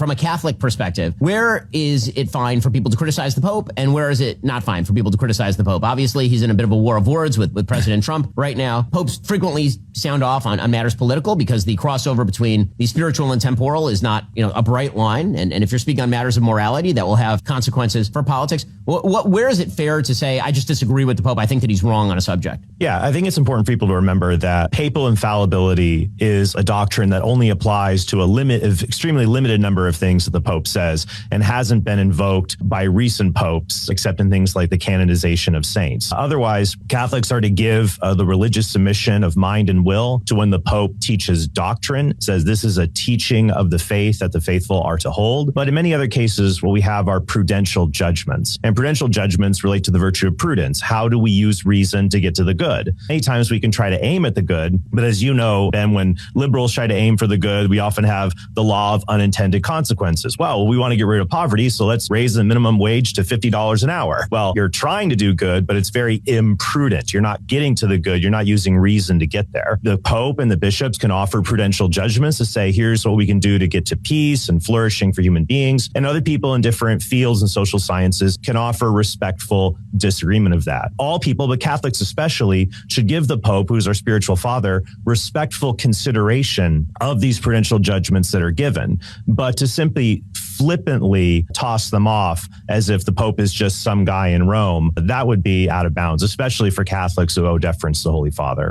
from a Catholic perspective, where is it fine for people to criticize the Pope and where is it not fine for people to criticize the Pope? Obviously, he's in a bit of a war of words with President Trump right now. Popes frequently sound off on matters political because the crossover between the spiritual and temporal is not, a bright line. And if you're speaking on matters of morality, that will have consequences for politics. Where is it fair to say, I just disagree with the Pope? I think that he's wrong on a subject. Yeah, I think it's important for people to remember that papal infallibility is a doctrine that only applies to extremely limited number of things that the Pope says and hasn't been invoked by recent popes, except in things like the canonization of saints. Otherwise, Catholics are to give the religious submission of mind and will to when the Pope teaches doctrine, says this is a teaching of the faith that the faithful are to hold. But in many other cases, what we have are prudential judgments. And prudential judgments relate to the virtue of prudence. How do we use reason to get to the good? Many times we can try to aim at the good, but as you know, Ben, when liberals try to aim for the good, we often have the law of unintended consequences. Well, we want to get rid of poverty, so let's raise the minimum wage to $50 an hour. Well, you're trying to do good, but it's very imprudent. You're not getting to the good. You're not using reason to get there. The Pope and the bishops can offer prudential judgments to say, here's what we can do to get to peace and flourishing for human beings. And other people in different fields and social sciences can offer respectful disagreement of that. All people, but Catholics especially, should give the Pope, who's our spiritual father, respectful consideration of these prudential judgments that are given. But to simply flippantly toss them off as if the Pope is just some guy in Rome, that would be out of bounds, especially for Catholics who owe deference to the Holy Father.